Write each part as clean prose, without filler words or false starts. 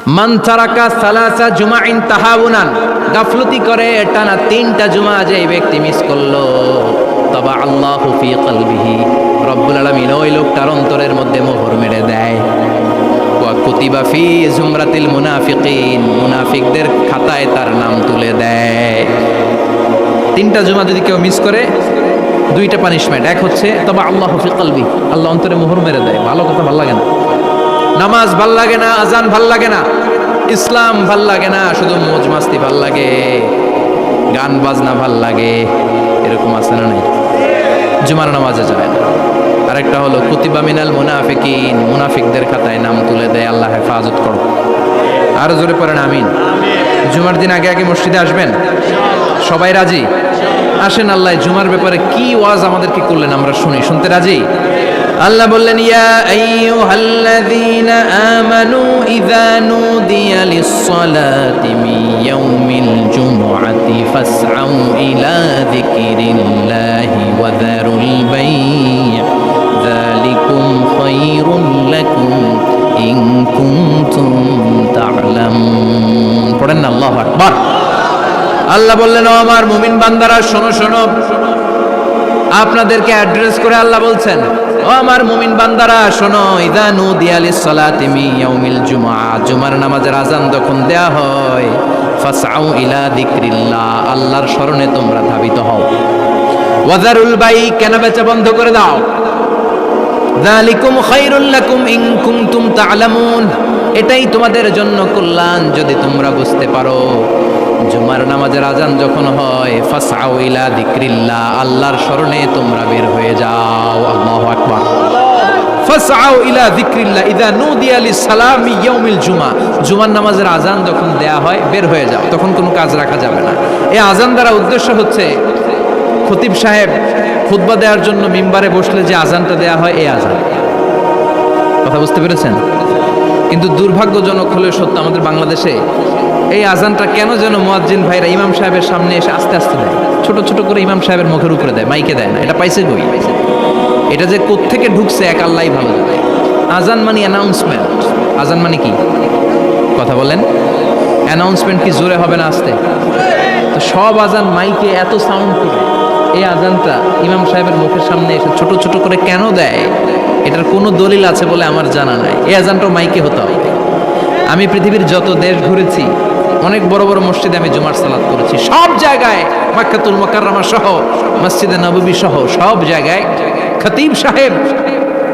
মান তারাকা সালাসা জুমাইন তাহাউনান, গাফলতি করে টানা 3টা জুমা যে ব্যক্তি মিস করলো, তবা আল্লাহু ফি কলবিহি, রব্বুল আলামিন ওই লোকটার অন্তরের মধ্যে মোহর মেরে দেয়। ওয়া কুতিবা ফি জুমরাতিল মুনাফিকিন, মুনাফিকদের খাতায় তার নাম তুলে দেয়। 3টা জুমা যদি কেউ মিস করে, 2টা পানিশমেন্ট। এক হচ্ছে তবা আল্লাহু ফি কলবি, আল্লাহ অন্তরে মোহর মেরে দেয়। ভালো কথা ভাল লাগে না, নামাজ ভাল লাগে না, আজান ভাল লাগে না, ইসলাম ভাল লাগে না, শুধু মौज মাস্তি ভাল লাগে, গান বাজনা ভাল লাগে, এরকম আছে না নাই? জুমার নামাজে যায় না। আরেকটা হলো কুতিবা মিনাল মুনাফিকিন, মুনাফিকদের খাতায় নাম তুলে দেয়। আল্লাহ হেফাজত করো। আরো জোরে পড়েন আমিন। জুমার দিন আগে আগে মসজিদে আসবেন, সবাই রাজি? আসেন, আল্লাহ জুমার ব্যাপারে কি ওয়াজ আমাদেরকে করলেন আমরা শুনি। শুনতে রাজি? আল্লাহ বললেন, ইয়া আইয়ুহাল্লাযীনা আমানু ইযা নুদিয়া লিস-সালাতি মিন ইয়াউমিল জুমআতি ফাসআউ ইলা যিকরিল্লাহি ওয়া যারুল বাই', যালিকুম খায়রুল লাকুম ইন কুনতুম তা'লামুন। পড়েন না আল্লাহু আকবার। আল্লাহ বললেন, ও আমার মুমিন বান্দারা শোনো শোনো। আপনাদেরকে অ্যাড্রেস করে আল্লাহ বলছেন, ও আমার মুমিন বান্দারা শোনো, ইযা নুদিয়া লিস-সালাতি মিন ইয়াউমিল জুমআ, জুমার নামাজের আযান যখন দেয়া হয়, ফাসআউ ইলা যিকরিল্লাহ, আল্লাহর স্মরণে তোমরা ধাবিত হও। ওয়া যারুল বাই', কেনাবেচা বন্ধ করে দাও। যালিকুম খায়রুল লাকুম ইন কুনতুম তা'লামুন, এটাই তোমাদের জন্য কল্যাণ যদি তোমরা বুঝতে পারো। জুমার নামাজের আজান যখন হয়, ফাসআউ ইলা যিকরিল্লাহ, আল্লাহর স্মরণে তোমরা বের হয়ে যাও। আল্লাহু আকবার। ফাসআউ ইলা যিকরিল্লাহ ইযা নুদিয়া লিস-সালামি ইয়াউমিল জুমআ, জুমার নামাজের আজান যখন দেয়া হয় বের হয়ে যাও, তখন কোনো কাজ রাখা যাবে না। এই আজান দ্বারা উদ্দেশ্য হচ্ছে খতিব সাহেব খুতবা দেওয়ার জন্য মিম্বারে বসলে যে আজানটা দেয়া হয়, এই আজান। কথা বুঝতে পেরেছেন? কিন্তু দুর্ভাগ্যজনক হলেও সত্য, আমাদের বাংলাদেশে এই আজানটা কেন যেন মুয়াজ্জিন ভাইরা ইমাম সাহেবের সামনে এসে আস্তে আস্তে দেয়, ছোট ছোট করে ইমাম সাহেবের মুখের উপরে দেয়, মাইকে দেয় না। এটা পাইছে কই? এটা যে কোত্থেকে ঢুকছে এক আল্লাহই ভালো জানে। আজান মানে অ্যানাউন্সমেন্ট। আজান মানে কি? কথা বলেন। অ্যানাউন্সমেন্ট কি জোরে হবে না আস্তে? তো সব আজান মাইকে এত সাউন্ড করে, এই আজানটা ইমাম সাহেবের মুখের সামনে এসে ছোট ছোট করে কেন দেয়? এটার কোনো দলিল আছে বলে আমার জানা নাই। এই আজানটাও মাইকে হতে হবে। আমি পৃথিবীর যত দেশ ঘুরেছি, অনেক বড় বড় মসজিদে আমি জুমার সালাত করেছি, সব জায়গায় মক্কাতুল মুকাররমা সহ মসজিদে নববী সহ সব জায়গায় খতিব সাহেব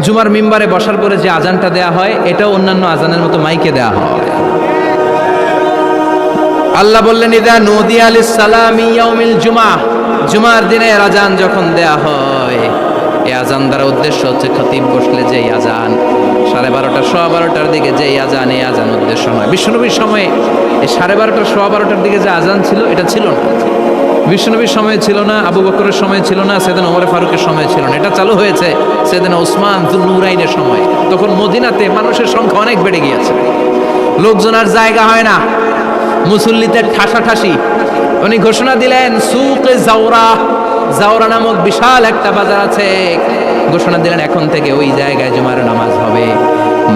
জুমার মিম্বারে বসার পরে যে আজানটা দেয়া হয়, এটাও অন্যান্য আজানের মতো মাইকে দেয়া হয়। আল্লাহ বললেন, ইযা নুদিয়া লিস-সালামি ইয়াউমিল জুমআ, জুমার দিনের আজান যখন দেয়া হয়, এই আজান দ্বারা উদ্দেশ্য হচ্ছে খতিব বসলে যেই আজান 12:30 12:15 দিকে যেই আজান, এই আজান উদ্দেশ্য নয়। বিশ্বনবীর সময়ে এই 12:30 12:15 দিকে যে আজান ছিল, এটা ছিল না। বিশ্বনবীর সময় ছিল না, আবু বকরের সময় ছিল না, সাইয়েদনা ওমর ফারুকের সময় ছিল না। এটা চালু হয়েছে সাইয়েদনা উসমান যুন্নুরাইনের সময়। তখন মদিনাতে মানুষের সংখ্যা অনেক বেড়ে গিয়েছে, লোকজন আর জায়গা হয় না, মুসল্লিতে ঠাসাঠাসি। উনি ঘোষণা দিলেন, সুকে জাওরা, জাওরা নামক বিশাল একটা বাজার আছে, ঘোষণা দিলেন এখন থেকে ওই জায়গায় জুমার নামাজ হবে।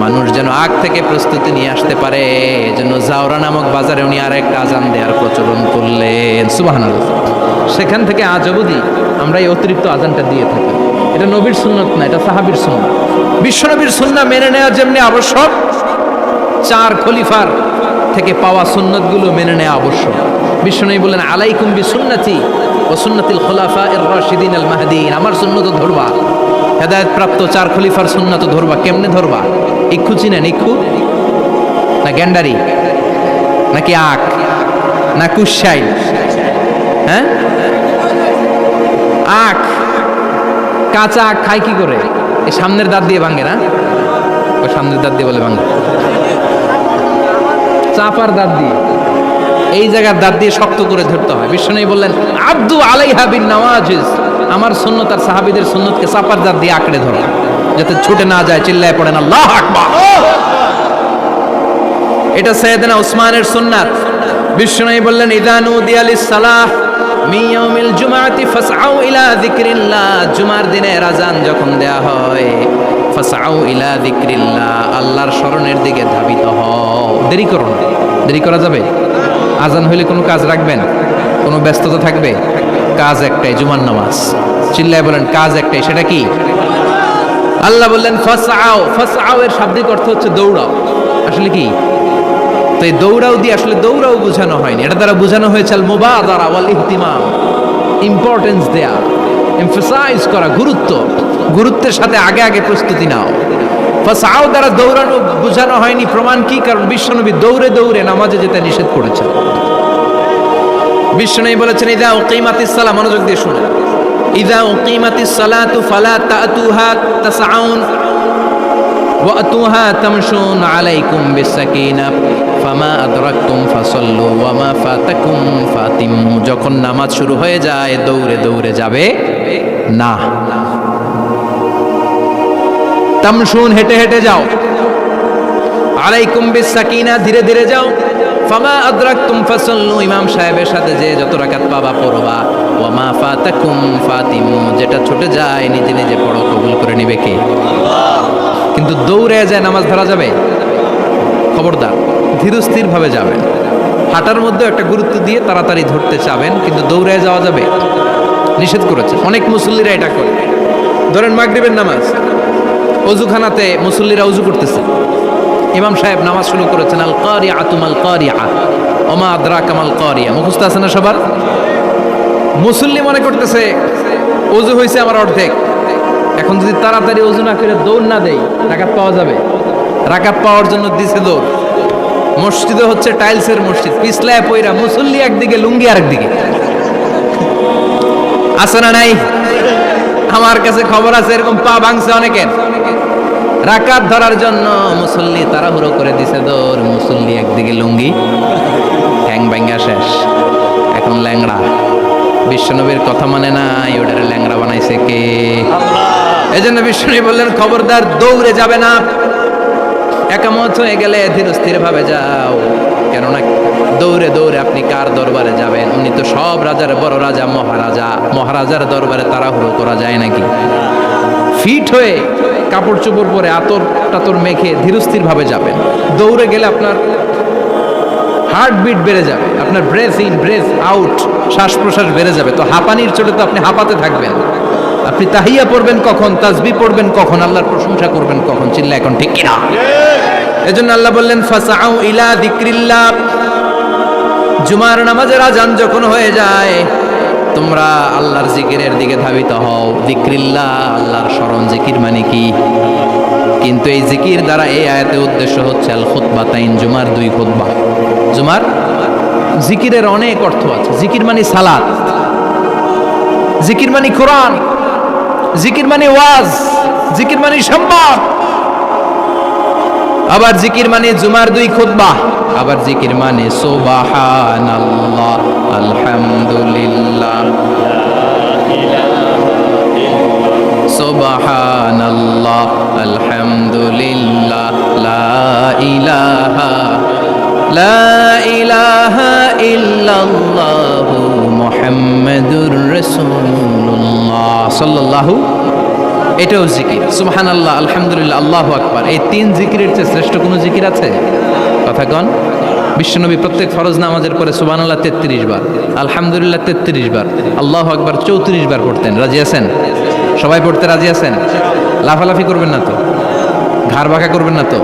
মানুষ যেন আগ থেকে প্রস্তুতি নিয়ে আসতে পারে, এজন্য জাওরা নামক বাজারে উনি আর একটা আজান দেওয়ার প্রচলন করলেন। সুবহানাল্লাহ। সেখান থেকে আজ অবধি আমরা এই অতিরিক্ত আজানটা দিয়ে থাকি। এটা নবীর সুন্নত না, এটা সাহাবীর সুন্নাত। বিশ্বনবীর সুন্নাহ মেনে নেওয়া যেমনি আবশ্যক, 4 খলিফার থেকে পাওয়া সুন্নতগুলো মেনে নেওয়া আবশ্যক। বিশ্বনবী বলেন, আলাইকুম বিসুন্নতি ওয়া সুন্নাতিল খুলাফায়ে রাশিদিন আল মাহদিয়িন, আমার সুন্নত ধরবা, হেদায়েত প্রাপ্ত 4 খলিফার সুন্নাত ধরবা। কেমনে ধরবা? ইক্ষু চিনেন? ইক্ষু না গ্যান্ডারি নাকি আখ না কুশাই? হ্যাঁ, আখ। কাঁচা আখ খায় কি করে? এই সামনের দাঁত দিয়ে ভাঙে না? ওই সামনের দাঁত দিয়ে বলে ভাঙে, চাপার দাঁত দিয়ে, এই জায়গার দাঁত দিয়ে শক্ত করে ধরতে হয়। বিশ্বনবী বললেন, আব্দু আলাইহা বিন নওয়াজিজ, আমার সুন্নত আর সাহাবীদের সুন্নতকে চাপার দাঁত দিয়ে আঁকড়ে ধরো, যাতে ছুটে না যায়। চিল্লায় পড়েন আল্লাহু আকবার। এটা সাইয়েদনা উসমানের সুন্নাত। বিশ্বনবী বললেন, ইযা নুদিয়া লিস-সালাহ মিন ইয়াউমিল জুমআতি ফাসআউ ইলা যিকরিল্লাহ, জুমার দিনের আজান যখন দেয়া হয়, ফাসআউ ইলা যিকরিল্লাহ, আল্লাহর স্মরণের দিকে ধাবিত হও। দেরি করো না। দেরি করা যাবে? আজান হইলে কোনো কাজ রাখবেন? কোনো ব্যস্ততা থাকবে? কাজ একটাই, জুমার নামাজ। চিল্লায় বলেন কাজ একটাই, সেটা কি? আল্লাহ বললেন ফাসআও। ফাসআও এর শাব্দিক অর্থ হচ্ছে দৌড়াও। আসলে কি? তো এই দৌড়াও দিয়ে আসলে দৌড়াও বোঝানো হয়নি, এটা দ্বারা বোঝানো হয়েছে আল মুবাদারা ওয়াল ইহতিমাম, ইম্পর্টেন্স দেয়া, এমফাসাইজ করা, গুরুত্বের সাথে আগে আগে প্রস্তুতি নাও। ফাসআও দ্বারা দৌড়ানো বোঝানো হয়নি, প্রমাণ কি? কারণ বিশ্বনবী দৌড়ে দৌড়ে নামাজে যেতে নিষেধ করেছেন। বিশ্বনবী বলেছেন ইযা উকিমাতিস সালাহ, মনোযোগ দিয়ে শুনুন, ইযা উকিমাতিস সালাতু ফালা তাতুহা তাসআউন ওয়া আতুহা তামশুন আলাইকুম বিসাকিনা ফামা আদরাকতুম ফাসাল্লু ওয়া মা ফাতাকুম ফাতিমু। যখন নামাজ শুরু হয়ে যায় দৌড়ে দৌড়ে যাবে না। তামশুন, হেঁটে হেঁটে যাও। আলাইকুম বিসাকিনা, ধীরে ধীরে যাও। ফামা আদরাকতুম ফাসাল্লু, ইমাম সাহেবের সাথে যে যত রাকাত পাবা পড়বা। ওয়া মা ফাতাকুম ফাতিমু, যেটা ছুটে যায় নিজে নিজে পড়ো, কবুল করে নিবে কে? কিন্তু দৌড়ে যায় নামাজ ধরা যাবে? খবরদার, ধীরস্থির ভাবে যাবেন। হাঁটার মধ্যে একটা গুরুত্ব দিয়ে তাড়াতাড়ি ধরতে চাবেন, কিন্তু দৌড়ে যাওয়া যাবে? নিষেধ করেছে। অনেক মুসল্লিরা এটা করে। ধরেন মাগরিবের নামাজ, অজুখানাতে মুসল্লিরা অজু করতেছে, ইমাম সাহেব নামাজ শুরু করেছেন আল কারিআতু মাল কারিআ ওমা আদরাকা মাল কারিআ, মুখস্থ আছে না সবার? মুসল্লি মনে করতেছে অজু হয়েছে আমার অর্ধেক, এখন যদি তাড়াতাড়ি অজু না করে দৌড় না দেই রাকাত পাওয়া যাবে? রাকাত পাওয়ার জন্য দিছে দৌড়। মসজিদে হচ্ছে টাইলসের মসজিদ, পিছলায় পয়রা মুসল্লি একদিকে, লুঙ্গি আরেকদিকে। আছে না নাই? আমার কাছে খবর আছে এরকম পা ভাঙছে অনেকের। রাকাত ধরার জন্য মুসল্লি তাড়াহুড়ো করে দিছে দৌড়, মুসল্লি একদিকে লুঙ্গি, ঠ্যাং ভাঙা শেষ, এখন ল্যাংড়া। বিশ্বনবীর কথা মানে নাই, ওটারে ল্যাংড়া বানাইছে কে? এজন্য বিশ্বনবী বললেন খবরদার দৌড়ে যাবে না, একামত হয়ে গেলে ধীরস্থির ভাবে যাও। কেননা দৌড়ে দৌড়ে আপনি কার দরবারে যাবেন? উনি তো সব রাজার বড় রাজা, মহারাজা। মহারাজার দরবারে তাড়াহুড়ো করা যায় নাকি? ফিট হয়ে কাপড় চোপড় পরে আতর টাতর মেখে ধীরস্থির ভাবে যাবেন। দৌড়ে গেলে আপনার হার্টবিট বেড়ে যাবে, আপনার ব্রেথ ইন ব্রেথ আউট, শ্বাস প্রশ্বাস বেড়ে যাবে। তো হাঁপানির চোটে তো আপনি হাঁপাতে থাকবেন। আপনি তাহিয়া পড়বেন কখন, তাসবিহ পড়বেন কখন, আল্লাহর প্রশংসা করবেন কখন? চিল্লা এখন ঠিক কিনা? এজন্য আল্লাহ বললেন ফাসআউ ইলা যিকরিল্লাহ। জুমার নামাজের আজান যখন হয়ে যায় তোমরা আল্লাহর জিকিরের দিকে ধাবিত হও। যিকরিল্লাহ, আল্লাহর স্মরণ। জিকির মানে কি? কিন্তু এই জিকির দ্বারা এই আয়াতের উদ্দেশ্য হচ্ছে আল খুতবাতাইন, জুমার দুই খুতবা। জুমার জিকিরের অনেক অর্থ আছে। জিকির মানে সালাত, জিকির মানে কোরআন, জিকির মানে ওয়াজ, জিকির মানে সংবাদ। আবার জিকির মানে জুমার দুই খুতবা। আবার জিকির মানে সুবহানাল্লাহ, আলহামদুলিল্লাহ, সুবহানাল্লাহ, আলহামদুলিল্লাহ, লা ইলাহা ইল্লাল্লাহু মুহাম্মাদুর রাসূলুল্লাহ সাল্লাল্লাহু। এটাও জিকির। সুবহানাল্লাহ, আলহামদুলিল্লাহ, আল্লাহু আকবার। এই তিন জিকিরের চেয়ে শ্রেষ্ঠ কোনো জিকির আছে? কথা কন। বিশ্বনবী প্রত্যেক ফরজ নামাজের পরে সুবহানাল্লাহ 33 বার, আলহামদুলিল্লাহ 33 বার, আল্লাহু আকবার 34 বার পড়তেন। রাজি আছেন? সবাই পড়তে রাজি আছেন? লাফালাফি করবেন না তো? ঘাড় বাঁকা করবেন না তো?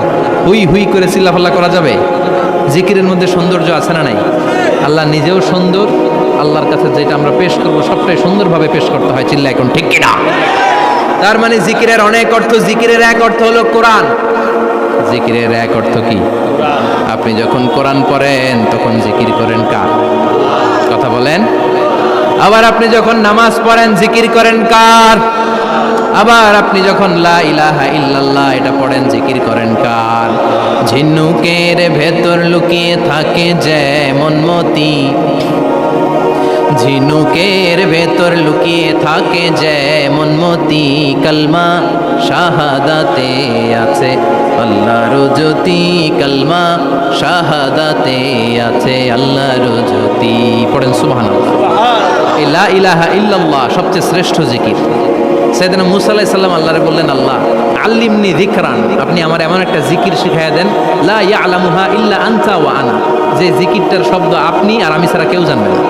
হুই হুই করে চিল্লাফাল্লা করা যাবে? জিকিরের মধ্যে সৌন্দর্য আছে না নাই? আল্লাহ নিজেও সুন্দর। আল্লাহর কাছে যেটা আমরা পেশ করব সবটাই সুন্দরভাবে পেশ করতে হয়। চিল্লা এখন ঠিক কিনা? তার মানে জিকিরের অনেক অর্থ। জিকিরের এক অর্থ হলো কোরআন। জিকিরের এক অর্থ কি? আপনি যখন কোরআন পড়েন তখন জিকির করেন কার? কথা বলেন। আবার আপনি যখন নামাজ পড়েন জিকির করেন কার? আবার আপনি যখন লা ইলাহা ইল্লাল্লাহ এটা পড়েন জিকির করেন কার? ঝিনুকের ভেতর লুকিয়ে থাকে যেমন মতি, ঝিনুকের ভেতর লুকিয়ে থাকে যেমন মতি, কালমা শাহাদাতে আছে আল্লাহর জ্যোতি, কালমা শাহাদাতে আছে আল্লাহর জ্যোতি। পড়েন সুবহানাল্লাহ। লা ইলাহা ইল্লাল্লাহ সবচেয়ে শ্রেষ্ঠ জিকির। সাইয়েদনা মূসা আলাইহিস সালাম আল্লাহরে বললেন, আল্লাহ আল্লিমনি যিকরান, আপনি আমার এমন একটা জিকির শিখাইয়া দেন, লা ইয়ালামুহা ইল্লা আনতা ওয়া আনা, যে জিকিরটার শব্দ আপনি আর আমি ছাড়া কেউ জানবে না।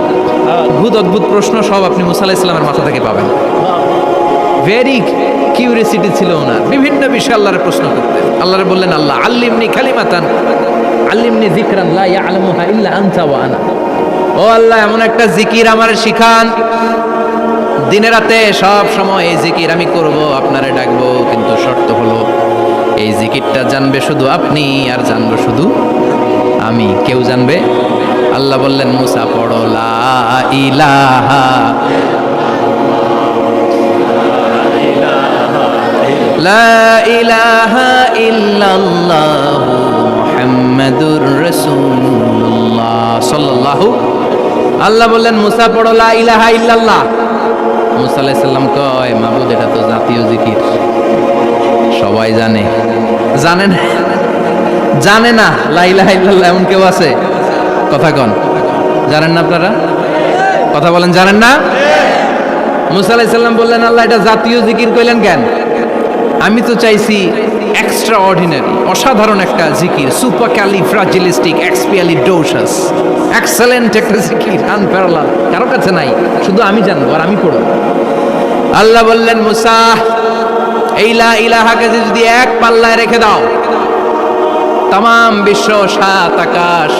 অদ্ভুত অদ্ভুত প্রশ্ন সব আপনি মুসা আলাইহিস সালামের মাথা থেকে পাবেন। ভেরি কিউরিয়াসিটি ছিল ওনার, বিভিন্ন বিষয়ে আল্লাহরে প্রশ্ন করতেন। আল্লাহরে বললেন, আল্লাহ আল্লিমনি কালিমাতান আল্লিমনি যিকরান লা ইয়ালামুহা ইল্লা আনতা ওয়া আনা, ও আল্লাহ এমন একটা জিকির আমারে শিখান, দিনে রাতে সব সময় এই জিকির আমি করব, আপনারে ডাকবো, কিন্তু শর্ত হলো এই জিকিরটা জানবে শুধু আপনি আর জানবো শুধু আমি, কেউ জানবে। আল্লাহ বললেন, মুসা পড়ো লা ইলাহা লা ইলাহা ইল্লাল্লাহু মুহাম্মাদুর রাসূলুল্লাহ সাল্লাল্লাহু। আল্লাহ বললেন, মুসা পড়ো লা ইলাহা ইল্লাল্লাহ। মুসা আলাইহিস সালাম কয়, মাবুদ এটা তো জাতীয় জিকির, সবাই জানে। জানে না, জানে না লা ইলাহা ইল্লাল্লাহ এমন কেউ আছে? কথা কন, জানেন না আপনারা? কথা বলেন, জানেন না? মুসা আলাইহিস সালাম বললেন, আল্লাহ এটা জাতীয় জিকির কইলেন কেন? আমি তো চাইছি এক্সট্রা অর্ডিনারি, অসাধারণ একটা জিকির, সুপারক্যালিফ্রাজিলিস্টিক এক্সপিয়ালিডোসাস, এক্সেলেন্ট একটা জিকির, আনপ্যারালাল, কারো কাছে নাই, শুধু আমি জানবো আর আমি পড়ব। আল্লাহ বললেন, মুসা এই লা ইলাহাকে যদি এক পাল্লায় রেখে দাও, তামাম বিশ্ব, সাত আকাশ,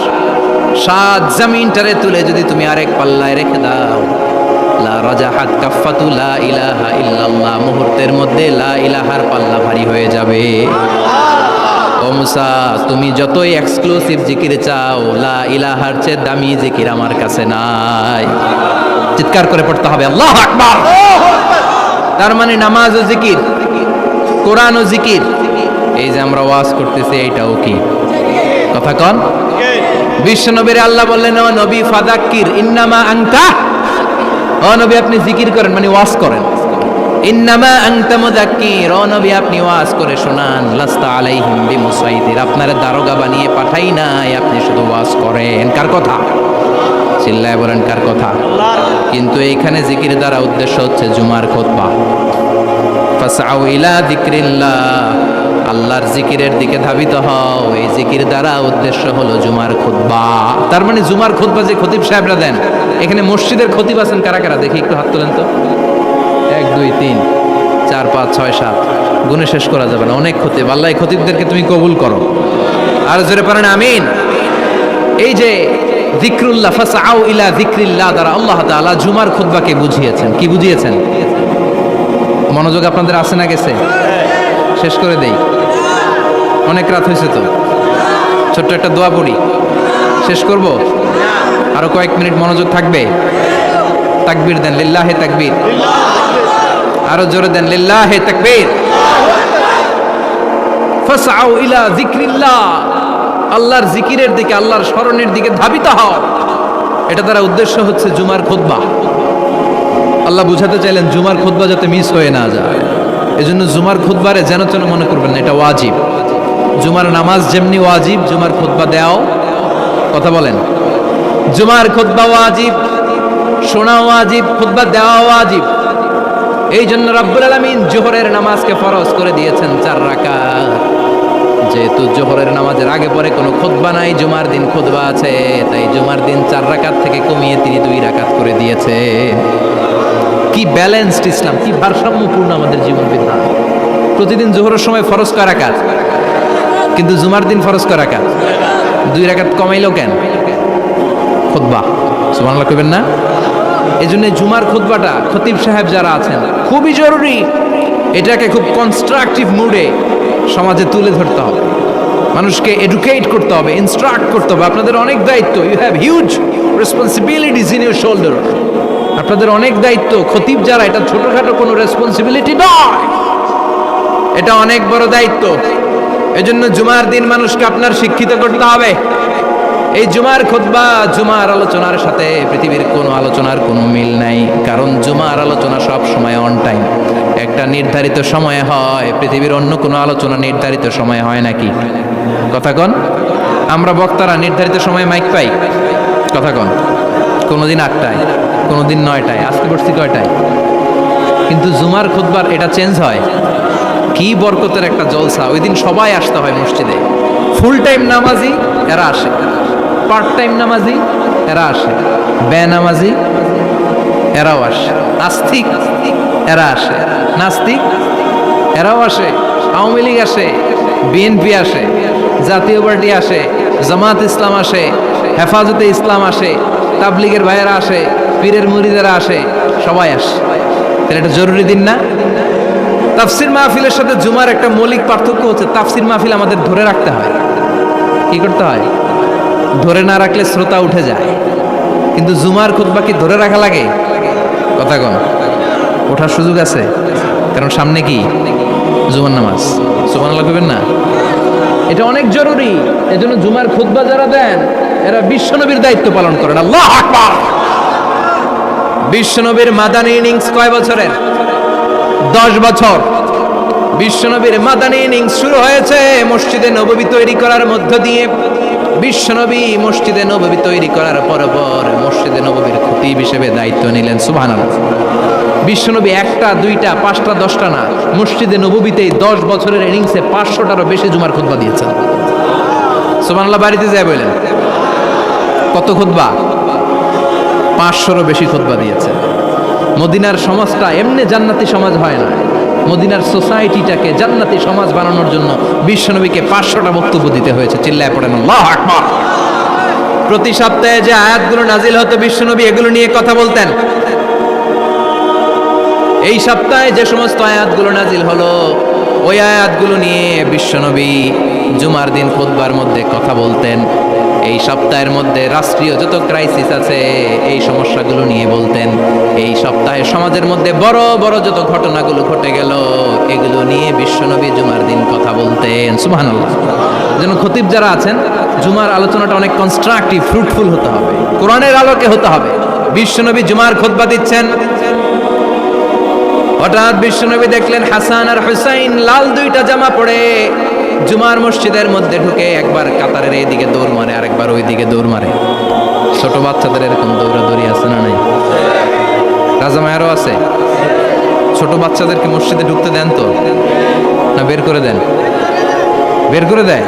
সাত জমিনটারে তুলে যদি তুমি আরেক পাল্লায় রেখে দাও, লা রাজাহাত কাফাতু লা ইলাহা ইল্লাল্লাহ, মুহূর্তের মধ্যে লা ইলাহার পাল্লা ভারী হয়ে যাবে। ও মুসা, তুমি যতই এক্সক্লুসিভ জিকির চাও, লা ইলাহার চেয়ে দামি জিকির আমার কাছে নাই। চিৎকার করে পড়তে হবে আল্লাহু আকবার। তার মানে নামাজ ও জিকির, কোরআন ও জিকির, এই যে আমরা ওয়াজ করতেছি এইটাও কি? কথা কন। বিশ্ব নবীর আল্লাহ বললেন, ও নবী ফাযাক্কির ইন্নামা আনতা, ও নবী আপনি জিকির করেন মানে ওয়াজ করেন। ইন্নামা আনতা মুযাক্কির, ও নবী আপনি ওয়াজ করে শোনান। লাস্তা আলাইহিম বিমুসাইতির, আপনারে দারোগা বানিয়ে পাঠাই নাই, আপনি শুধু ওয়াজ করেন। কার কথা? চিল্লায় বলেন কার কথা? কিন্তু এইখানে জিকির দ্বারা উদ্দেশ্য হচ্ছে জুমার খুতবা। ফাসআউ ইলা যিকরিল্লাহ, আল্লাহর জিকিরের দিকে ধাবিত হও, এই জিকির দ্বারা উদ্দেশ্য হলো জুমার খুতবা। তার মানে জুমার খুতবা যে খতিব সাহেবরা দেন, এখানে মসজিদের খতিব আছেন কারা কারা? দেখি একটু হাত তোলেন তো। 1 2 3 4 5 6 7, গুণে শেষ করা যাবে না, অনেক খতিব। আল্লাহ এই খতিবদেরকে তুমি কবুল করো। আর জোরে পড়েন আমিন। এই যে যিকরুল্লাহ, ফাসআউ ইলা যিকরিল্লাহ দ্বারা আল্লাহ তাআলা জুমার খুতবাকে বুঝিয়েছেন। কি বুঝিয়েছেন? মনোযোগ আপনাদের আছে না গেছে? শেষ করে দেই, অনেক রাত হয়েছে তো। ছোট্ট একটা দোয়া পড়ি, শেষ করব। আরো কয়েক মিনিট মনোযোগ থাকবে। তাকবীর দেন, লিল্লাহে তাকবীর। আরো জোরে দেন, লিল্লাহে তাকবীর। ফাসআউ ইলা যিকরিল্লাহ, আল্লাহর জিকিরের দিকে, আল্লাহর স্মরণের দিকে ধাবিত হও। এটা দ্বারা উদ্দেশ্য হচ্ছে জুমার খুতবা। আল্লাহ বুঝাতে চাইলেন জুমার খুতবা যাতে মিস হয়ে না যায়, এজন্য জুমার খুতবারে যেন তেন মনে করবেন না, এটা ওয়াজিব। জুমার নামাজ যেমনি ওয়াজিব, জুমার খুতবা দেওয়াও, কথা বলেন, জুমার খুতবা ওয়াজিব, শোনা ওয়াজিব, খুতবা দেওয়া ওয়াজিব। এই জন্য রব্বুল আলামিন জোহরের নামাজকে ফরজ করে দিয়েছেন 4 রাকাত। যেহেতু জোহরের নামাজের আগে পরে কোনো খুতবা নাই, জুমার দিন খুতবা আছে, তাই জুমার দিন 4 রাকাত থেকে কমিয়ে তিনি 2 রাকাত করে দিয়েছে। কি ব্যালেন্সড ইসলাম, কি ভারসাম্যপূর্ণ আমাদের জীবন বিধান। প্রতিদিন জোহরের সময় ফরজ কয় রাকাত, কিন্তু জুমার দিন ফরজ কয় রাকাত? 2 রাকাত কমাইলো কেন? খুতবা, সুবহানাল্লাহ কইবেন না? এই জন্য জুমার খুতবাটা খতিব সাহেব যারা আছেন খুবই জরুরি। এটাকে খুব কনস্ট্রাকটিভ মুডে সমাজে তুলে ধরতে হবে, মানুষকে এডুকেট করতে হবে, ইনস্ট্রাক্ট করতে হবে। আপনাদের অনেক দায়িত্ব, you have huge responsibilities in your shoulder. আপনাদের অনেক দায়িত্ব। খতিব যারা, এটা ছোটখাটো কোনো রেসপন্সিবিলিটি নয়, এটা অনেক বড় দায়িত্ব। এজন্য জুমার দিন মানুষকে আপনার শিক্ষিত করতে হবে। এই জুমার খুতবা, জুমার আলোচনার সাথে পৃথিবীর কোনো আলোচনার কোনো মিল নাই, কারণ জুমার আলোচনা সব সময় অন টাইম, একটা নির্ধারিত সময়ে হয়। পৃথিবীর অন্য কোনো আলোচনা নির্ধারিত সময়ে হয় নাকি? কথা কন। আমরা বক্তারা নির্ধারিত সময়ে মাইক পাই, কথা কন। কোনোদিন 8টায়, কোনোদিন 9টায়, আজকে বসছি কয়টায়? কিন্তু জুমার খুতবার এটা চেঞ্জ হয়, কি বরকতের একটা জলসা। ওই দিন সবাই আসতে হয় মসজিদে। ফুল টাইম নামাজি এরা আসে, পার্ট টাইম নামাজি এরা আসে, বেনামাজি এরাও আসে, আস্তিক এরা আসে, নাস্তিক এরাও আসে, আওয়ামী লীগ আসে, বিএনপি আসে, জাতীয় পার্টি আসে, জামাত ইসলাম আসে, হেফাজতে ইসলাম আসে, তাবলিগের ভাইয়েরা আসে, পীরের মুরিদেরা আসে, সবাই আসে। তাহলে এটা জরুরি দিন না? তাফসির মাহফিলের সাথে জুমার একটা মৌলিক পার্থক্য হচ্ছে, তাফসির মাহফিল আমাদের ধরে রাখতে হয়। কি করতে হয়? ধরে না রাখলে শ্রোতা উঠে যায়। কিন্তু জুমার খুতবা কি ধরে রাখা লাগে? কথা কন, ওঠার সুযোগ আছে, কারণ সামনে কি জুমার নামাজ। সুবহানাল্লাহ কইবেন না? এটা অনেক জরুরি। এজন্য জুমার খুতবা যারা দেন এরা বিশ্বনবীর দায়িত্ব পালন করেন। আল্লাহু আকবার। বিশ্বনবীর মাদানী ইনিংস কয় বছরের? 10 বছর। বিশ্বনবীর মাদানী ইনিংস শুরু হয়েছে মসজিদে নববী তৈরি করার মধ্য দিয়ে। বিশ্বনবী মসজিদে নববী তৈরি করার পর মসজিদে নববীর খতিব হিসেবে দায়িত্ব নিলেন। সুবহানাল্লাহ। বিশ্বনবী একটা, দুইটা, পাঁচটা, 10টা না, মসজিদে নববীতে 10 বছরের ইনিংসে 500টারও বেশি জুমার খুতবা দিয়েছেন। সুবহানাল্লাহ। বাড়িতে যায় বলেন কত খুতবা? 500রও বেশি খুতবা দিয়েছেন। মদিনার সমাজটা এমনি জান্নাতি সমাজ হয় না। মদিনার সোসাইটিটাকে জান্নাতি সমাজ বানানোর জন্য বিশ্বনবীকে 500টা বক্তব্য দিতে হয়েছে। চিল্লায় পড়েন আল্লাহু আকবার। প্রতি সপ্তাহে যে আয়াতগুলো নাজিল হতো বিশ্বনবী এগুলো নিয়ে কথা বলতেন। এই সপ্তাহে যে সমস্ত আয়াতগুলো নাজিল হলো ওই আয়াতগুলো নিয়ে বিশ্বনবী জুমার দিন খুতবার মধ্যে কথা বলতেন। এই সপ্তাহের মধ্যে রাষ্ট্রীয় যত ক্রাইসিস আছে এই সমস্যাগুলো নিয়ে বলতেন। এই সপ্তাহে সমাজের মধ্যে বড় বড় যত ঘটনাগুলো ঘটে গেল এগুলো নিয়ে বিশ্বনবী জুমার দিন কথা বলতেন। সুবহানাল্লাহ। যেন খতিব যারা আছেন জুমার আলোচনাটা অনেক কনস্ট্রাকটিভ, ফ্রুটফুল হতে হবে, কোরআনের আলোকে হতে হবে। বিশ্বনবী জুমার খুতবা দিচ্ছেন, হঠাৎ বিশ্বনবী দেখলেন হাসান আর হুসাইন লাল 2টা জামা পরে জুমার মসজিদের মধ্যে ঢুকে একবার কাতারের এইদিকে দৌড় মারে, আরেকবার ওই দিকে দৌড় মারে। ছোট বাচ্চাদের এরকম দৌড়াদৌড়ি আছে না নাই? রাজা মায়ারও আছে। ছোট বাচ্চাদেরকে মসজিদে ঢুকতে দেন তো না বের করে দেন? বের করে দেয়।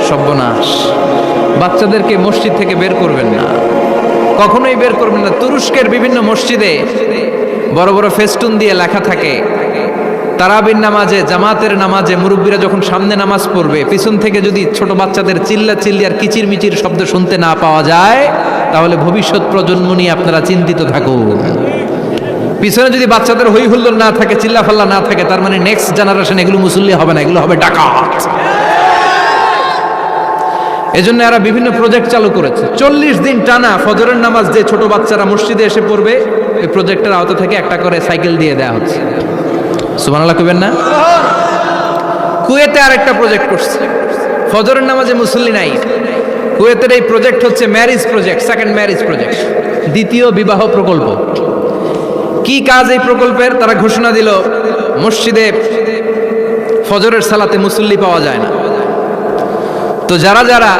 সর্বনাশ। বাচ্চাদেরকে মসজিদ থেকে বের করবেন না, কখনোই বের করবেন না। তুরস্কের বিভিন্ন মসজিদে বড় বড় ফেস্টুন দিয়ে লেখা থাকে তারাবির নামাজে, জামাতের নামাজে মুরব্বীরা যখন সামনে নামাজ পড়বে পিছন থেকে যদি ছোট বাচ্চাদের চিল্লা চিল্লি আর কিচির মিচির শব্দ শুনতে না পাওয়া যায় তাহলে ভবিষ্যৎ প্রজন্ম নিয়ে আপনারা চিন্তিত থাকুন। পিছনে যদি বাচ্চাদের হই হুল্লোড় না থাকে, চিল্লা ফাল্লা না থাকে, তার মানে নেক্সট জেনারেশন এগুলো মুসল্লি হবে না, এগুলো হবে ডাকাত। এজন্য এরা বিভিন্ন প্রজেক্ট চালু করেছে। 40 দিন টানা ফজরের নামাজ যে ছোট বাচ্চারা মসজিদে এসে পড়বে এই প্রজেক্টের আওতা থেকে একটা করে সাইকেল দিয়ে দেওয়া হচ্ছে। সুবহানাল্লাহ কইবেন না? কুয়েতে আরেকটা প্রজেক্ট করছে, ফজরের নামাজে মুসল্লি নাই। কুয়েতের এই প্রজেক্ট হচ্ছে marriage project, second marriage project, দ্বিতীয় বিবাহ প্রকল্প। কি কাজ এই প্রকল্পের? তারা ঘোষণা দিল মসজিদে ফজরের সালাতে মুসল্লি পাওয়া যায় না, তো যারা যারা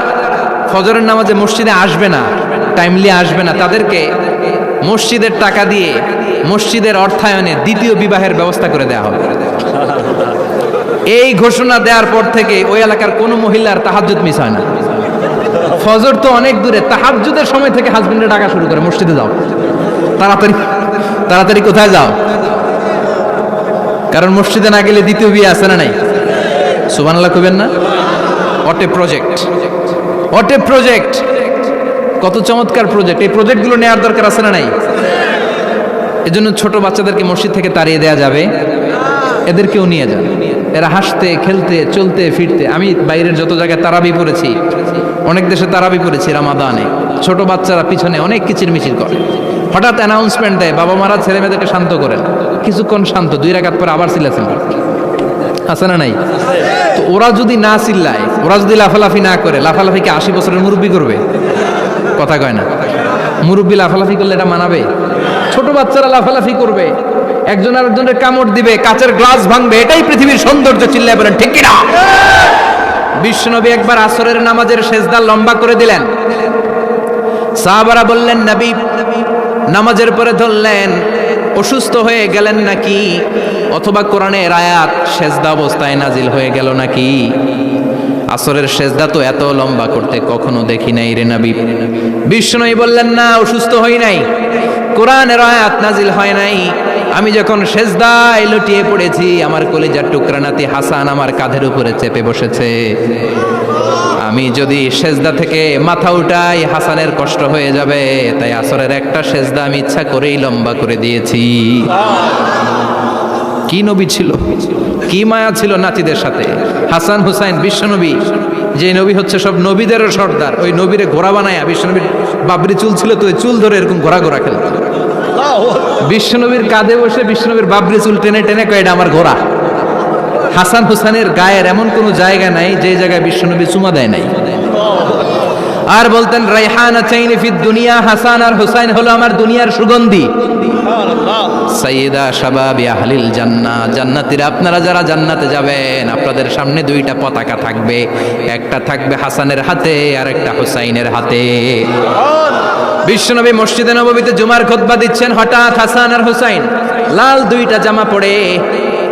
ফজরের নামাজে মসজিদে আসবে না, টাইমলি আসবে না, তাদেরকে মসজিদের টাকা দিয়ে মসজিদের অর্থায়নে দ্বিতীয় বিবাহের ব্যবস্থা করে দেওয়া হবে। এই ঘোষণা দেওয়ার পর থেকে ওই এলাকার কোনো মহিলার তাহাজ্জুদ মিস হয় না। ফজর তো অনেক দূরে, তাহাজ্জুদের সময় থেকে হাজবেন্ডে ডাকা শুরু করে মসজিদে যাও, তাড়াতাড়ি তাড়াতাড়ি কোথায় যাও, কারণ মসজিদে না গেলে দ্বিতীয় বিয়ে আছে না নাই? সুবহানাল্লাহ কইবেন না? What a project, what a project, কত চমৎকার প্রজেক্ট। এই প্রজেক্টগুলো নেওয়ার দরকার আছে না নাই? এজন্য ছোট বাচ্চাদেরকে মসজিদ থেকে তাড়িয়ে দেওয়া যাবে? এদেরকেও নিয়ে যান, এরা হাসতে খেলতে চলতে ফিরতে। আমি বাইরের যত জায়গায় তারাবি পড়েছি, অনেক দেশে তারাবি পড়েছি রামাদানে, ছোট বাচ্চারা পিছনে অনেক কিচির মিচির করে, হঠাৎ অ্যানাউন্সমেন্ট দেয় বাবা মারা ছেলে মেয়েদেরকে শান্ত করেন, কিছুক্ষণ শান্ত, 2 রাকাত পরে আবার চিল্লাছেন, আছে না নাই? তো ওরা যদি না চিল্লায়, ওরা যদি লাফালাফি না করে, লাফালাফিকে 80 বছরের মুরব্বী করবে? কথা কয় না। মুরব্বী লাফালাফি করলে এটা মানাবে? ছোট বাচ্চারা লাফালাফি করবে, একজন আরেকজনের কামড় দিবে, কাচের গ্লাস ভাঙবে, এটাই পৃথিবীর সৌন্দর্য। চিল্লায় বলেন ঠিক কিনা? বিশ্বনবী একবার আসরের নামাজের সেজদা লম্বা করে দিলেন, সাহাবারা বললেন নবী, নামাজের পরে ধরলেন অসুস্থ হয়ে গেলেন নাকি, অথবা কোরআনের আয়াত সেজদা অবস্থায় নাজিল হয়ে গেল নাকি? আসরের সেজদা তো এত লম্বা করতে কখনো দেখি নাই রে নবী। বিষ্ণুই বললেন, না, অসুস্থ হই নাই, কোরআনের আয়াত নাজিল হয় নাই। আমি যখন সেজদায় লুটিয়ে পড়েছি, আমার কলিজার টুকরা নাতি হাসান আমার কাঁধের উপরে চেপে বসেছে। আমি যদি সেজদা থেকে মাথা উঠাই, হাসানের কষ্ট হয়ে যাবে, তাই আসরের একটা সেজদা আমি ইচ্ছা করেই লম্বা করে দিয়েছি। কি নবী ছিল, কি মায়া ছিল নাতিদের সাথে। হাসান হুসাইন বিশ্বনবী, যে নবী হচ্ছে সব নবীদেরও সর্দার, ওই নবীরে ঘোড়া বানায়া, বিশ্বনবীর বাবরি চুল ছিল তো, ওই চুল ধরে এরকম ঘোড়া ঘোড়া খেলত। বিশ্বনবীর কাঁধে বসে বিশ্বনবীর বাবরি চুল টেনে টেনে কয়, এটা আমার ঘোড়া। হাসান হুসাইনের গায়ের এমন কোনো জায়গা নাই যে জায়গায় বিশ্বনবী চুমা দেয় নাই। আর বলতেন, রাইহানা চাইনি ফিদ দুনিয়া, হাসান আর হুসাইন হলো আমার দুনিয়ার সুগন্ধি। সাইয়্যিদা শাবাবি আহলিল জান্নাহ, জান্নাতীরা আপনারা যারা জান্নাতে যাবেন, আপনাদের সামনে দুইটা পতাকা থাকবে, একটা থাকবে হাসানের হাতে আর একটা হুসাইনের হাতে। বিশ্বনবী মসজিদে নববীতে জুমার খুতবা দিচ্ছেন, হঠাৎ হাসান আর হুসাইন লাল দুইটা জামা পরে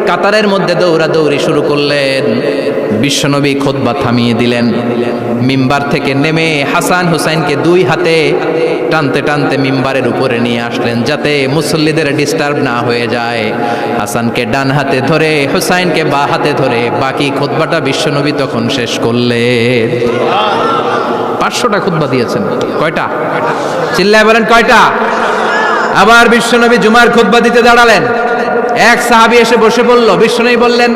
কাতারের মধ্যে দৌড়াদৌড়ি শুরু করলেন। বিশ্বনবী খুতবা থামিয়ে দিলেন, মিম্বার থেকে নেমে হাসান হুসাইনকে দুই হাতে টানতে টানতে মিম্বারের উপরে নিয়ে আসলেন, যাতে মুসল্লিদের ডিস্টার্ব না হয়ে যায়। হাসানকে ডান হাতে ধরে, হুসাইনকে বা হাতে ধরে বাকি খুতবাটা বিশ্বনবী তখন শেষ করলেন। 500টা খুতবা দিয়েছেন। কয়টা? চিল্লায় বলেন কয়টা? আবার বিশ্বনবী জুমার খুতবা দিতে দাঁড়ালেন। এক সাহাবী এসে বসে বলল, বিশ্বনবী বললেন,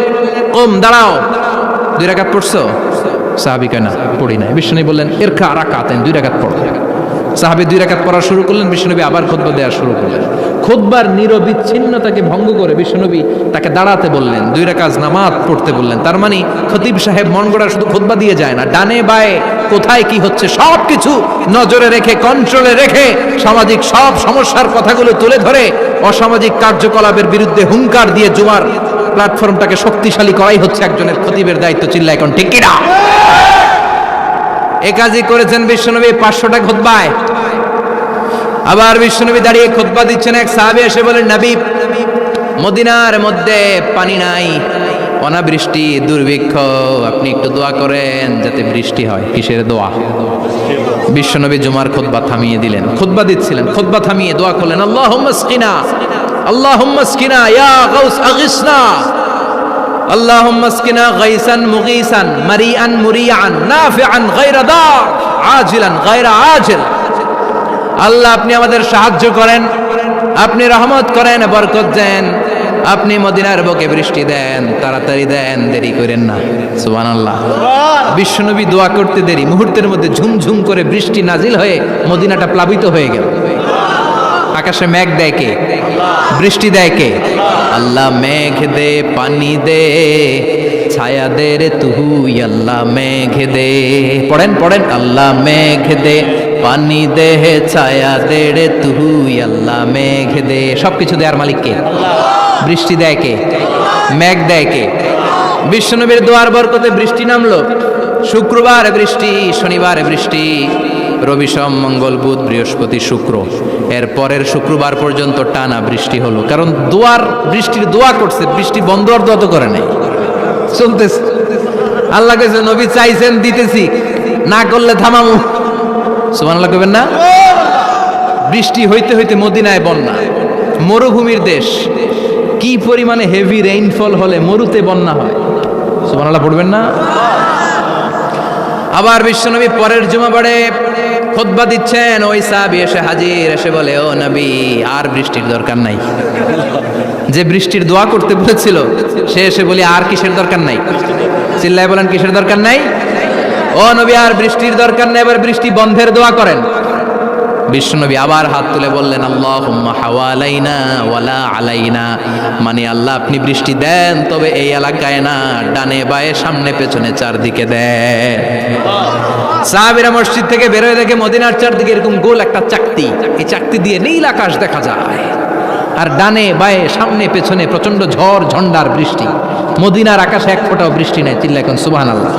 কম, দাঁড়াও, 2 রাকাত পড়ছো? সাহাবী কয়, না, পড়ি নাই। বিশ্বনবী বললেন, ইরকা রাকাতাইন, 2 রাকাত পড়ো। সাহাবী 2 রাকাত পড়া শুরু করলেন, বিশ্বনবী আবার খুতবা দেওয়া শুরু করলেন। খুতবার নিরবিচ্ছিন্নতাকে ভঙ্গ করে বিশ্বনবী তাকে দাঁড়াতে বললেন, 2 রাকাত নামাজ পড়তে বললেন। তার মানে খতিব সাহেব মন গড়া শুধু খুতবা দিয়ে যায় না, ডানে বায়ে কোথায় কি হচ্ছে সব কিছু নজরে রেখে, কন্ট্রোলে রেখে, সামাজিক সব সমস্যার কথাগুলো তুলে ধরে অসামাজিক কার্যকলাপের বিরুদ্ধে হুঙ্কার দিয়ে জুমার প্ল্যাটফর্মটাকে শক্তিশালী করাই হচ্ছে একজনের খতিবের দায়িত্ব। চিল্লা এখন ঠিক কিনা? এ কাজই করেছেন বিশ্বনবী 500টা খুতবায়। আবার বিশ্বনবী দাঁড়িয়ে খুতবা দিচ্ছেন, এক সাহাবী এসে বলেন, নবী, মদিনার মধ্যে পানি নাই, অনাবৃষ্টি, দুর্ভিক্ষ, আপনি একটু দোয়া করেন যাতে বৃষ্টি হয়। কিসের দোয়া? বিশ্বনবী জুমার খুতবা থামিয়ে দিলেন, খুতবা দিচ্ছিলেন, খুতবা থামিয়ে দোয়া করলেন, আল্লাহুম্মা আসকিনা, আল্লাহুম্মা আসকিনা ইয়া গাউস আগিসনা, আল্লাহুম্মা আসকিনা গাইসান মুগীসান মারিআন মুরিআন নাফিআন গায়রা দার আজিলান গায়রা আজিল। আল্লাহ, আপনি আমাদের সাহায্য করেন, আপনি রহমত করেন, বরকত দেন, আপনি মদিনার বুকে বৃষ্টি দেন, তাড়াতাড়ি দেন, দেরি করেন না। সুবহানাল্লাহ। বিশ্বনবী দোয়া করতে দেরি, মুহূর্তের মধ্যে ঝুমঝুম করে বৃষ্টি নাজিল হয়ে মদিনাটা প্লাবিত হয়ে গেল। আকাশে মেঘ দেয় কে? বৃষ্টি দেয় কে? আল্লাহ। মেঘ দে, পানি দে, ছায়া দে রে তুই, আল্লাহ মেঘ দে। পড়েন পড়েন, আল্লাহ মেঘ দে, পানি দে, ছায়া দে রে তুই, আল্লাহ মেঘ দে। সবকিছু দেয়ার মালিক কে? বৃষ্টি দেয় কে? মেঘ দেয় কে? বিশ্বনবীর দোয়ার বরকতে বৃষ্টি নামলো। শুক্রবার বৃষ্টি, শনিবার বৃষ্টি, রবি সোম মঙ্গল বুধ বৃহস্পতি শুক্র, এর পরের শুক্রবার পর্যন্ত টানা বৃষ্টি হলো। কারণ দোয়ার, বৃষ্টির দোয়া করছে, বৃষ্টি বন্ধ আর দোয়া তো করে নাই, চলতেছে। আল্লাহ কইছে, নবী চাইছেন দিতেছি, না করলে থামামু। সুবহানাল্লাহ কইবেন না? বৃষ্টি হইতে হইতে মদিনায় বন্যা, মরুভূমির দেশ, কি পরিমাণে হেভি রেইনফল হলে মরুতে বন্যা হয়। সুবহানাল্লাহ পড়বেন না? আবার বিশ্বনবী পরের জুমাবারে খুতবা দিচ্ছেন, ওই সাহাবী এসে হাজির, এসে বলে, ও নবী, আর বৃষ্টির দরকার নাই। যে বৃষ্টির দোয়া করতে বলেছিল সে এসে বলে, আর কিসের দরকার নাই? চিল্লায় বলেন, কিসের দরকার নাই? ও নবী, আর বৃষ্টির দরকার নেই, এবার বৃষ্টি বন্ধের দোয়া করেন। বিশ্বনবী আবার হাত তুলে বললেন, আল্লাহুম্মা হাওয়ালাইনা ওয়ালা আলাইনা, মানে আল্লাহ, আপনি বৃষ্টি দেন, তবে এই এলাকায় না, ডানে বায়ে সামনে পেছনে চারদিকে দেন। সাহাবীরা মসজিদ থেকে বের হয়ে দেখে মদিনার চারদিকে এরকম গোল একটা চাকতি, এই চাকতি দিয়ে নীল আকাশ দেখা যায়, আর ডানে বায়ে সামনে পেছনে প্রচন্ড ঝড় ঝন্ডার বৃষ্টি। মদিনার আকাশে এক ফোঁটাও বৃষ্টি নেই। চিল্লা এখন সুবহানাল্লাহ।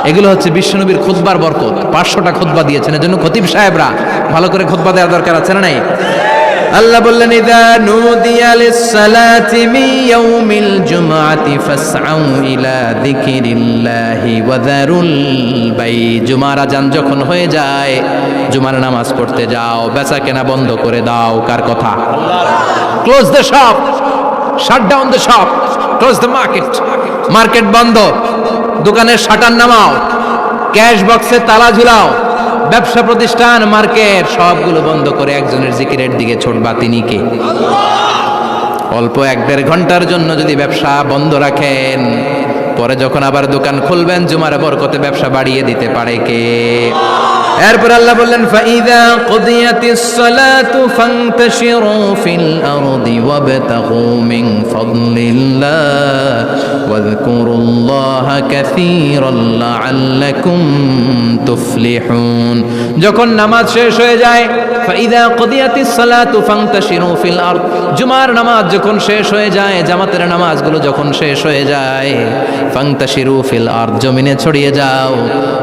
এগুলো হচ্ছে বিশ্বনবীর খুতবার বরকত। 500টা খুতবা দিয়েছেন, এজন্য খতিব সাহেবরা ভালো করে খুতবা দেওয়ার দরকার আছে না নাই? আল্লাহ বললেন ইযা নুদিয়া লিস-সালাতি মিন ইয়াউমিল জুমআতি ফাসআউ ইলা যিকিরিল্লাহি ওয়া যারুল বাই। জুমার আযান যখন হয়ে যায় জুমার নামাজ পড়তে যাও, বেচা কেনা বন্ধ করে দাও। কার কথা? আল্লাহর। Close the shop, shut down the shop, close the market. Market বন্ধ, দোকানের শাটার নামাও, ক্যাশ বক্সে তালা ঝুলাও, ব্যবসা প্রতিষ্ঠান, মার্কেট সবগুলো বন্ধ করে একজনের জিকিরের দিকে ছুটবা। তিনি কে? অল্প 1-1.5 ঘন্টার জন্য যদি ব্যবসা বন্ধ রাখেন, পরে যখন আবার দোকান খুলবেন জুমার বরকতে ব্যবসা বাড়িয়ে দিতে পারে কে? এরপর আল্লাহ বললেন ফাইদা কুদিয়াতিস সালাতু ফান্তাশিরু ফিল আরদি ওয়াবতাগু মিন ফাদলিল্লাহ ওয়াযকুরুল্লাহা কাসীরান লাআল্লাকুম তুফলিহুন। যখন নামাজ শেষ হয়ে যায়, ফাইদা কুদিয়াতিস সালাতু ফান্তাশিরু ফিল আরদ, জুমার নামাজ যখন শেষ হয়ে যায়, জামাতের নামাজগুলো যখন শেষ হয়ে যায়, ফান্তাশিরু ফিল আরদ, জমিনে ছড়িয়ে যাও,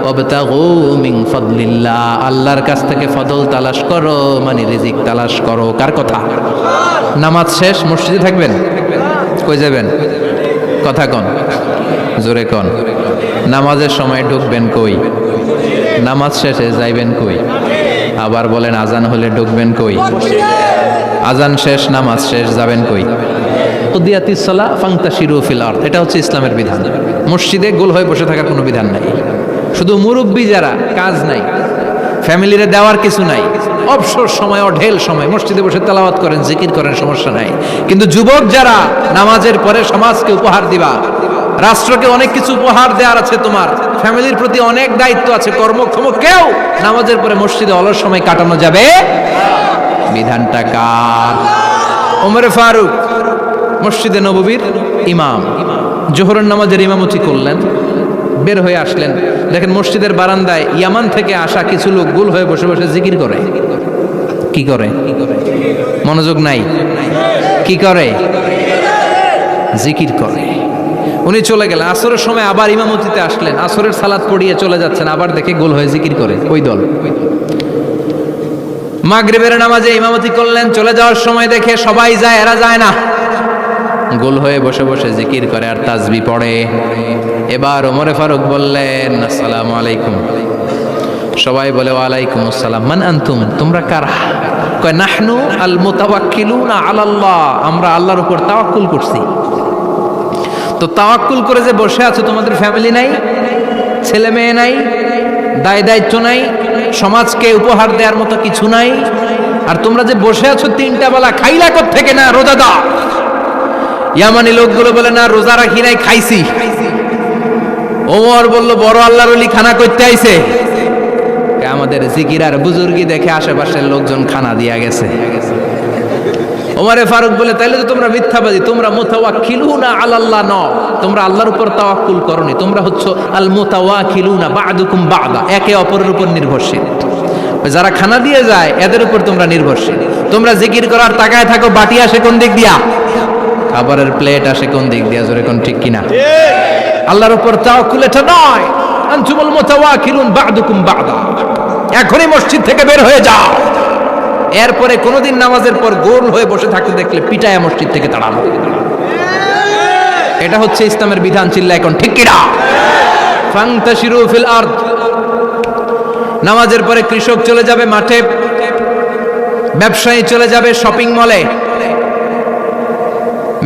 ওয়াবতাগু মিন ফাদলিল্লাহ, আল্লাহর কাছ থেকে ফজল তালাশ করো, মানে রিজিক তালাশ করো। কার কথা? নামাজ শেষ মসজিদে থাকবেন? কই যাবেন? কথা কন, জোরে কন। নামাজের সময় ঢুকবেন কই? নামাজ শেষে যাইবেন কই? আবার বলেন আজান হলে ঢুকবেন কই? আজান শেষ, নামাজ শেষ, যাবেন কই? কুদিয়াতিস সালাহ ফান্তাশিরু ফিল আরদ, এটা হচ্ছে ইসলামের বিধান। মসজিদে গোল হয়ে বসে থাকার কোনো বিধান নাই। শুধু মুরব্বী যারা, কাজ নাই, ফ্যামিলিরে দেওয়ার কিছু নাই, অবসর সময়, অঢেল সময় মসজিদে বসে তেলাওয়াত করেন, জিকির করেন, সমস্যা নাই। কিন্তু যুবক যারা, নামাজের পরে সমাজকে উপহার দিবা, রাষ্ট্রকে অনেক কিছু উপহার দেওয়ার আছে, তোমার ফ্যামিলির প্রতি অনেক দায়িত্ব আছে, কর্মক্ষম কেউ নামাজের পরে মসজিদে অলস সময় কাটানো যাবে? বিধানটা কার? ওমর ফারুক মসজিদে নববীর ইমাম, জোহরের নামাজের ইমামতি করলেন, বের হয়ে আসলেন, দেখেন মসজিদের বারান্দায় ইয়ামান থেকে আসা কিছু লোক গোল হয়ে বসে বসে জিকির করে। কি করে? মনোযোগ নাই। কি করে? জিকির করে। উনি চলে গেলেন, আসরের সময় আবার ইমামতিতে আসলেন, আসরের সালাত পড়িয়ে চলে যাচ্ছেন, আবার দেখে গোল হয়ে জিকির করে। ওই দল। মাগরিবের নামাজে ইমামতি করলেন, চলে যাওয়ার সময় দেখে সবাই যায়, এরা যায় না, গোল হয়ে বসে বসে জিকির করে আর তাসবিহ পড়ে। এবার ওমরে ফারুক বললেন আসসালামু আলাইকুম। সবাই বলে ওয়ালাইকুম আসসালাম। মান আনতুম, তোমরা কারা? কয় নাহনু আল মুতাওয়াক্কিলুনা আলাল্লাহ, আমরা আল্লাহর উপর তাওয়াক্কুল করছি। তো তাওয়াক্কুল করে যে বসে আছো, তোমাদের ফ্যামিলি নাই, ছেলে মেয়ে নাই, দায় দায়িত্ব নাই, সমাজকে উপহার দেওয়ার মতো কিছু নাই, আর তোমরা যে বসে আছো 3টা বেলা, খাইলা কোত্থেকে? না রোজা দাও। ইয়ামানি লোকগুলো বলে না রোজা রাখি নাই, খাইছি। ওমর বলল বড় আল্লাহর ওলি খানা করতে আইছে। আমাদের জিকির আর বুজুর্গি দেখে আশেপাশের লোকজন খানা দিয়া গেছে। ওমরে ফারুক বলে তাইলে তো তোমরা মিথ্যাবাদী, তোমরা মুতাওয়াক্কিলুনা আলাল্লাহ নও, তোমরা আল্লাহর উপর তাওয়াক্কুল করনি, তোমরা হচ্ছে আল মুতাওয়াক্কিলুনা বা'দুকুম বা'দা, একে অপরের উপর নির্ভরশীল। যারা খানা দিয়ে যায় এদের উপর তোমরা নির্ভরশীল। তোমরা জিকির করার তাকায় থাকো, বাটি আসে কোন দিক দিয়া, খাবারের প্লেট আসে কোন দিক দিয়া, জোরে কোন ঠিক কিনা? আল্লাহর উপর তাওয়াক্কুল এটা নয়। আনতুমুল মুতাওয়াক্কিলুন বা'দুকুম বা'দা, এখনই মসজিদ থেকে বের হয়ে যাও। এরপরে কোনোদিন নামাজের পর গোল হয়ে বসে থাকতে দেখলে পিটায়া মসজিদ থেকে তাড়াবো। এটা হচ্ছে ইসলামের বিধান। চিল্লা এখন ঠিক কিনা? ফান্তাশিরু ফিল আরদ। নামাজের পরে কৃষক চলে যাবে মাঠে, ব্যবসায়ী চলে যাবে শপিং মলে,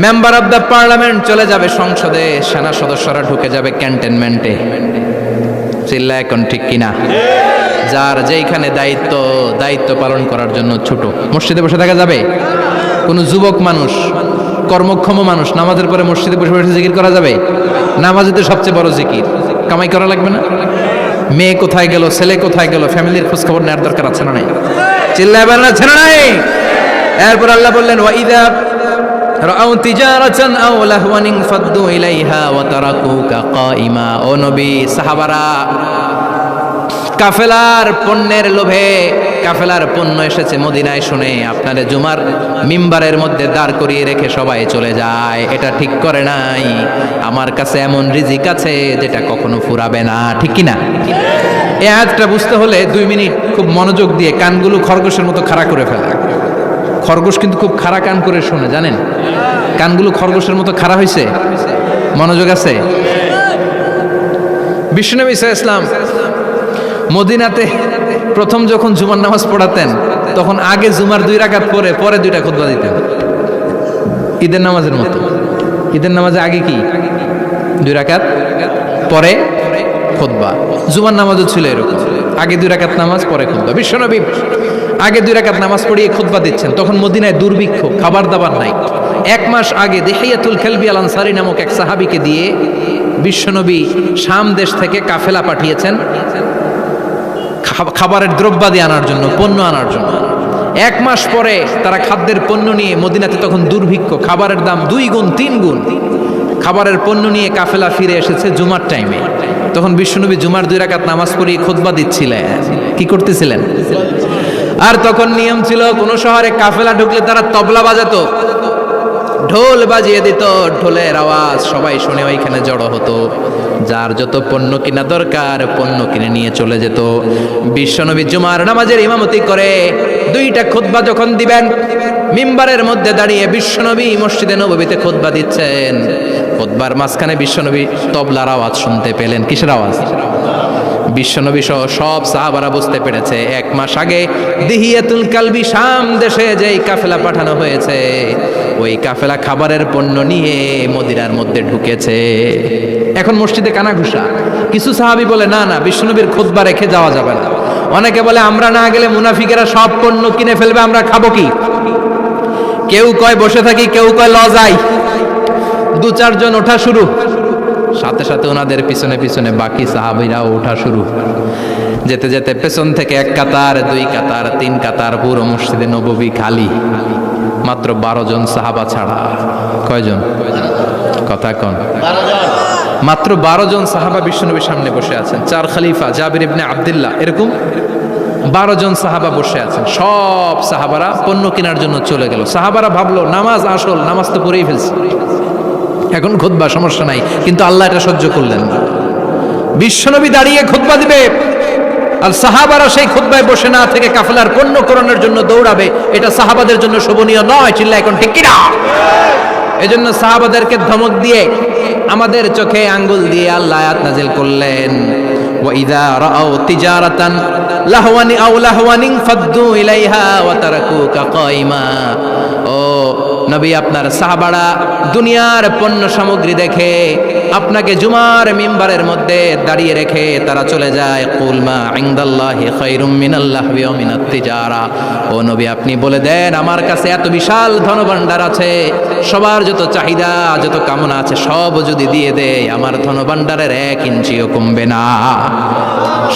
মেম্বার অব দ্য পার্লামেন্ট চলে যাবে সংসদে, সেনা সদস্যরা ঢুকে যাবে ক্যান্টনমেন্টে। চিল্লা এখন ঠিক কিনা? যার যেইখানে দায়িত্ব পালন করার জন্য ছোট, মসজিদে বসে থাকা যাবে? কোন যুবক মানুষ, কর্মক্ষম মানুষ নামাজের পরে মসজিদে বসে বসে জিকির করা যাবে? নামাজেতে সবচেয়ে বড় জিকির। কামাই করা লাগবে না? মেয়ে কোথায় গেল, ছেলে কোথায় গেল, ফ্যামিলির খোঁজ খবর নেওয়ার দরকার আছে না নাই? চিল্লায় বলেন আছে না নাই? এরপর আল্লাহ বললেন ওয়াইদা রাআউ তিজারাতান আও লাহওয়ান ফাদ্দু ইলাইহা ওয়া তারাকুকা কাইমা। ও নবী, সাহাবারা কাফেলার পণ্যের লোভে, কাফেলার পণ্য এসেছে মদিনায় শুনে আপনারে জুমার মিম্বারের মধ্যে দাঁড় করিয়ে রেখে সবাই চলে যায়। এটা ঠিক করে নাই। আমার কাছে এমন রিজিক আছে যেটা কখনো ফুরাবে না। ঠিক কি না? এই আয়াতটা বুঝতে হলে 2 মিনিট খুব মনোযোগ দিয়ে কানগুলো খরগোশের মতো খাড়া করে ফেলা। খরগোশ কিন্তু খুব খাড়া কান করে শোনে, জানেন? কানগুলো খরগোশের মতো খাড়া হয়েছে। মনোযোগ আছে? বিশ্বনবী সাল্লাল্লাহু আলাইহি ওয়াসাল্লাম মদিনাতে প্রথম যখন জুমার নামাজ পড়াতেন, তখন আগে জুমার 2 রাকাত পরে 2টা খুতবা দিতেন, ঈদের নামাজের মতো। ঈদের নামাজে আগে কি 2 রাকাত, পরে খুতবা। জুমার নামাজও ছিল এরকম, আগে 2 রাকাত নামাজ, পরে খুতবা। বিশ্বনবী আগে 2 রাকাত নামাজ পড়িয়ে খুতবা দিচ্ছেন, তখন মদিনায় দুর্ভিক্ষ, খাবার দাবার নাই। 1 মাস আগে দিহিয়াতুল কালবি আল আনসারী নামক এক সাহাবীকে দিয়ে বিশ্বনবী শাম দেশ থেকে কাফেলা পাঠিয়েছেন খাবারের দ্রব্যাদি আনার জন্য, পণ্য আনার জন্য। 1 মাস পরে তারা খাদ্যের পণ্য নিয়ে, মদিনাতে তখন দুর্ভিক্ষ, খাবারের দাম 2 গুণ 3 গুণ, খাবারের পণ্য নিয়ে কাফেলা ফিরে এসেছে জুমার টাইমে। তখন বিশ্বনবী জুমার 2 রাকাত নামাজ পড়িয়ে খুতবা দিচ্ছিলেন। কি করতেছিলেন? আর তখন নিয়ম ছিল, কোন শহরে কাফেলা ঢুকলে তারা তবলা বাজাতো, ঢোল বাজিয়ে দিত, ঢোলের আওয়াজ সবাই শুনে ওইখানে জড়ো হতো। যার যত পণ্য কিনা দরকার পণ্য কিনে নিয়ে চলে যেত। বিশ্বনবী জুমার নামাজের ইমামতি করে 2টা খুতবা যখন দিবেন, মিম্বারের মধ্যে দাঁড়িয়ে বিশ্বনবী মসজিদে নববীতে খুতবা দিচ্ছেন। খুতবার মাঝখানে বিশ্বনবী তবলার আওয়াজ শুনতে পেলেন। কিসের আওয়াজ? বিশ্বনবী সহ সব সাহাবারা বুঝতে পেরেছে 1 মাস আগে দিহিয়াতুল কালবি শাম দেশে যেই কাফেলা পাঠানো হয়েছে, ওই কাফেলা খাবারের পণ্য নিয়ে মদিনার মধ্যে ঢুকেছে। এখন মসজিদে কানাঘুষা। কিছু সাহাবী বলে না না, বিশ্বনবীর খুতবা রেখে যাওয়া যাবে না। অনেকে বলে আমরা না গেলে মুনাফিকেরা সব পণ্য কিনে ফেলবে, আমরা খাবো কি? কেউ কয় বসে থাকি, কেউ কয় ল যাই। 2-4 জন ওঠা শুরু, সাথে সাথে ওনাদের পিছনে পিছনে বাকি সাহাবীরাও ওঠা শুরু। যেতে যেতে পেছন থেকে 1 কাতার, 2 কাতার, 3 কাতার, পুরো মসজিদে নববী খালি, মাত্র 12 জন সাহাবা ছাড়া। কয়জন? কথা কোন? 12 জন। মাত্র 12 জন সাহাবা বিশ্বনবীর সামনে বসে আছেন। 4 খলিফা, জাবির ইবনে আব্দুল্লাহ, এরকম 12 জন সাহাবা বসে আছেন। সব সাহাবারা পণ্য কেনার জন্য চলে গেল। সাহাবারা ভাবলো নামাজ আসল, নামাজ তো পড়েই ফেলছে, এখন খুতবা সমস্যা নাই। কিন্তু আল্লাহ এটা সহ্য করলেন না। বিশ্বনবী দাঁড়িয়ে খুতবা দিবে আর সাহাবারা সেই খুতবায় বসে না থেকে কাফেলার পণ্য কোরআনের জন্য দৌড়াবে, এটা সাহাবাদের জন্য শোভনীয় নয়। চিল্লা এখন ঠিক কিনা? এজন্য সাহাবাদেরকে ধমক দিয়ে, আমাদের চোখে আঙ্গুল দিয়ে আল্লাহ আয়াত নাজিল করলেন, ওয়া ইযা রাআউ তিজারাতান লাহওয়ানি আও লাহওয়ানিন ফাদ্দু ইলাইহা ওয়া তারাকুকা কাইমা। ও নবী, আপনার সাহাবারা দুনিয়ার পণ্য সামগ্রী দেখে আপনাকে জুমার মিম্বারের মধ্যে দাঁড়িয়ে রেখে তারা চলে যায়। কুল মা ইনদাল্লাহি খায়রুম মিনাল লাহবি ওয়া মিনাত তিজারা। ও নবী, আপনি বলে দেন আমার কাছে এত বিশাল ধনভাণ্ডার আছে, সবার যত চাহিদা যত কামনা আছে সব যদি দিয়ে দেয়, আমার ধনভাণ্ডারের 1 ইঞ্চিও কমবে না।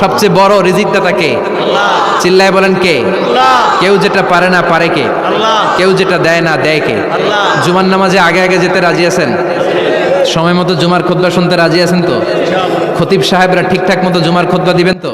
সবচেয়ে বড় রিজিকদাতা কে? আল্লাহ। চিল্লায় বলেন কে? আল্লাহ। কেউ যেটা পারে না পারে কে? আল্লাহ। কেউ যেটা দেয় না দেয় কে? আল্লাহ। জুমার নামাজে আগে আগে যেতে রাজি আছেন? সময় মতো জুমার খুতবা শুনতে রাজি আছেন তো? খতিব সাহেবরা ঠিকঠাক মতো জুমার খুতবা দিবেন তো?